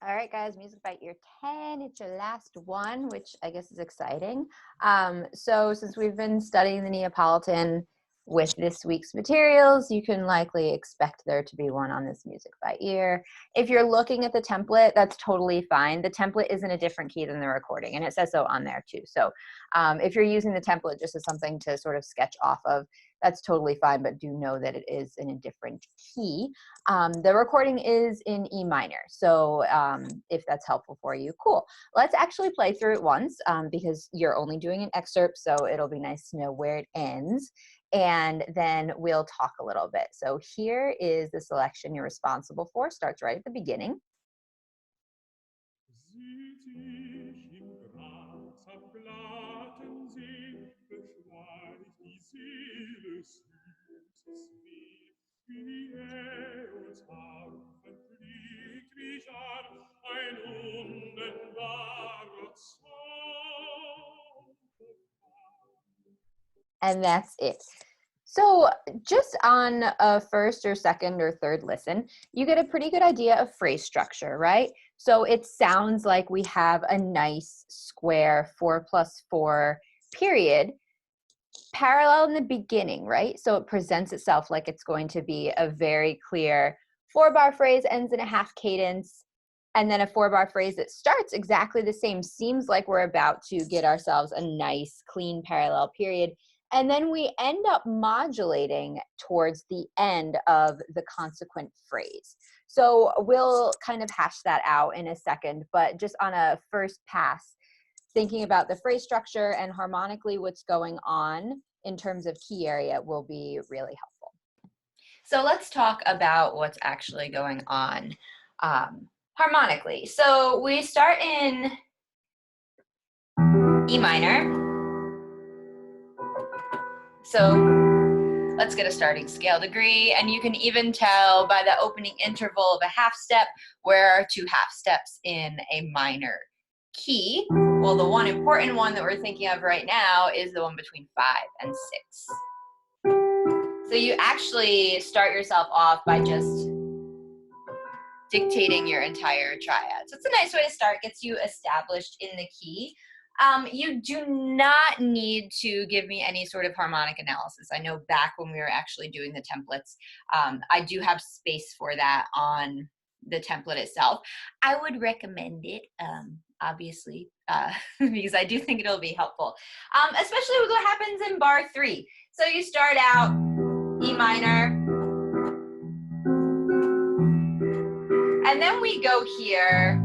All right, guys, Music Bite Year 10. It's your last one, which I guess is exciting. So since we've been studying the Neapolitan with this week's materials, you can likely expect there to be one on this Music Bite Year. If you're looking at the template, that's totally fine. The template is in a different key than the recording, and it says so on there too. So if you're using the template just as something to sort of sketch off of, that's totally fine, but do know that it is in a different key. The recording is in E minor, so if that's helpful for you, cool. Let's actually play through it once because you're only doing an excerpt, so it'll be nice to know where it ends, and then we'll talk a little bit. So here is the selection you're responsible for, starts right at the beginning. And that's it. So just on a first or second or third listen, you get a pretty good idea of phrase structure, right? So it sounds like we have a nice square 4+4 period parallel in the beginning, right? So it presents itself like it's going to be a very clear 4-bar phrase, ends in a half cadence, and then a 4-bar phrase that starts exactly the same. Seems like we're about to get ourselves a nice clean parallel period. And then we end up modulating towards the end of the consequent phrase. So we'll kind of hash that out in a second, but just on a first pass, thinking about the phrase structure and harmonically what's going on in terms of key area will be really helpful. So let's talk about what's actually going on harmonically. So we start in E minor. So let's get a starting scale degree, and you can even tell by the opening interval of a half step where are 2 half steps in a minor key. Well, the one important one that we're thinking of right now is the one between 5 and 6. So you actually start yourself off by just dictating your entire triad. So it's a nice way to start, gets you established in the key. You do not need to give me any sort of harmonic analysis. I know back when we were actually doing the templates, I do have space for that on the template itself. I would recommend it, obviously, because I do think it'll be helpful, especially with what happens in bar 3. So you start out E minor, and then we go here.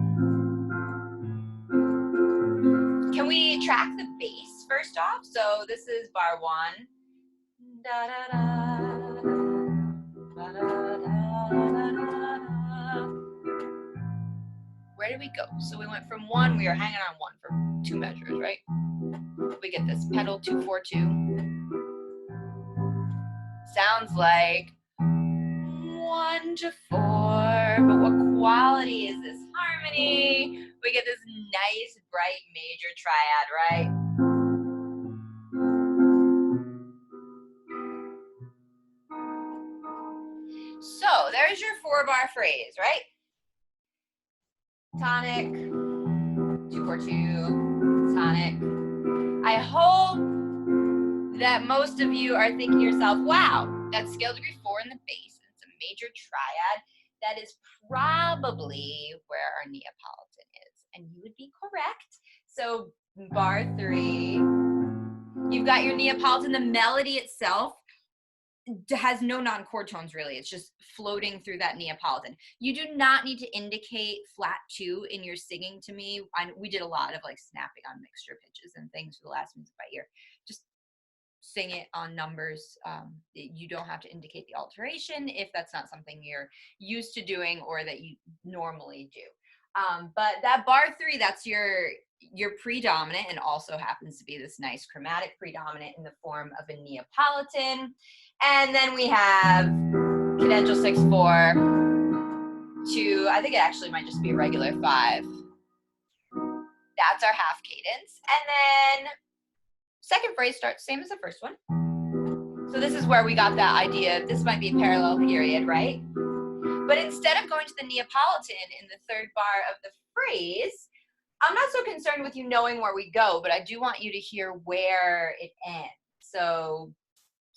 Can we track the bass first off? So this is bar 1. Da, da, da, da, da, da, da. Where did we go? So we went from 1, we were hanging on 1 for 2 measures, right? We get this pedal 2-4-2. Sounds like 1-4, but what quality is this harmony? We get this nice, bright major triad, right? So there's your 4-bar phrase, right? Tonic, 2-4-2, tonic. I hope that most of you are thinking to yourself, wow, that's scale degree 4 in the bass. It's a major triad. That is probably where our Neapolitan is. And you would be correct. So bar 3, you've got your Neapolitan. The melody itself has no non-chord tones really. It's just floating through that Neapolitan. You do not need to indicate flat 2 in your singing to me. We did a lot of like snapping on mixture pitches and things for the last Music Bite Year. Just sing it on numbers. You don't have to indicate the alteration if that's not something you're used to doing or that you normally do. But that bar 3, that's your predominant, and also happens to be this nice chromatic predominant in the form of a Neapolitan. And then we have cadential 6-4 to, I think it actually might just be a regular 5. That's our half cadence. And then second phrase starts same as the first one. So this is where we got that idea. This might be a parallel period, right? But instead of going to the Neapolitan in the third bar of the phrase, I'm not so concerned with you knowing where we go, but I do want you to hear where it ends. So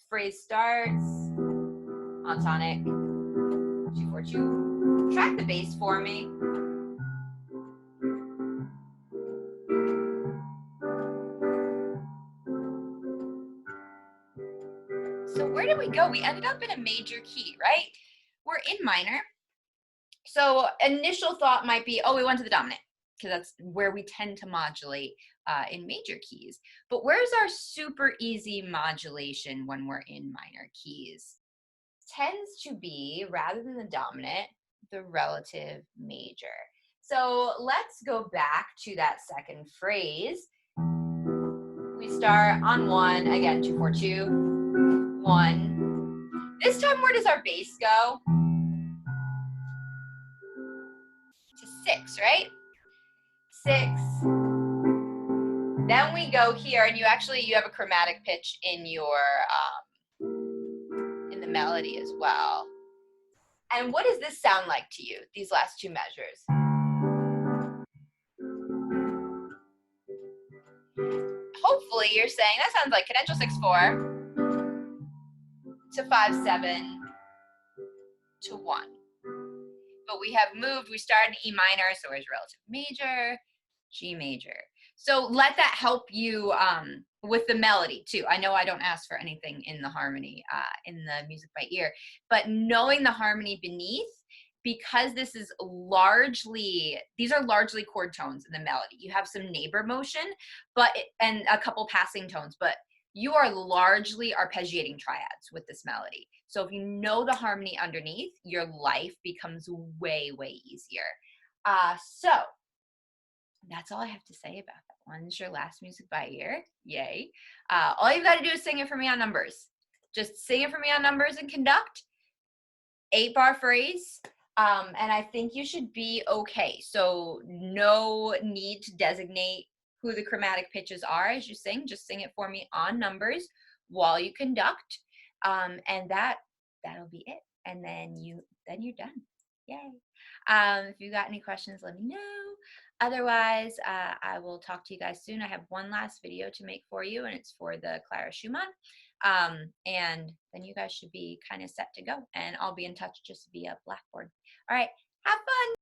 phrase starts on tonic, 2-4-2. Track the bass for me. So where did we go? We ended up in a major key, right? We're in minor. So initial thought might be, oh, we went to the dominant, because that's where we tend to modulate in major keys. But where's our super easy modulation when we're in minor keys? Tends to be, rather than the dominant, the relative major. So let's go back to that second phrase. We start on 1, again, 2-4-2. 1. This time, where does our bass go? To 6, right? 6. Then we go here, and you have a chromatic pitch in your in the melody as well. And what does this sound like to you? These last two measures. Hopefully, you're saying that sounds like cadential 6-4 to 5-7 to 1. But we have moved, we started in E minor, so where's relative major, G major. So let that help you with the melody too. I know I don't ask for anything in the harmony, in the music by ear, but knowing the harmony beneath, because this is these are largely chord tones in the melody. You have some neighbor motion, and a couple passing tones, but you are largely arpeggiating triads with this melody. So if you know the harmony underneath, your life becomes way, way easier. So that's all I have to say about that one. It's your last music by ear. Yay. All you've got to do is sing it for me on numbers. Just sing it for me on numbers and conduct. 8-bar phrase. And I think you should be okay. So no need to designate who the chromatic pitches are as you sing. Just sing it for me on numbers while you conduct. And that'll be it. And then you're done. Yay. If you got any questions, let me know. Otherwise, I will talk to you guys soon. I have one last video to make for you, and it's for the Clara Schumann. And then you guys should be kind of set to go. And I'll be in touch just via Blackboard. All right, have fun.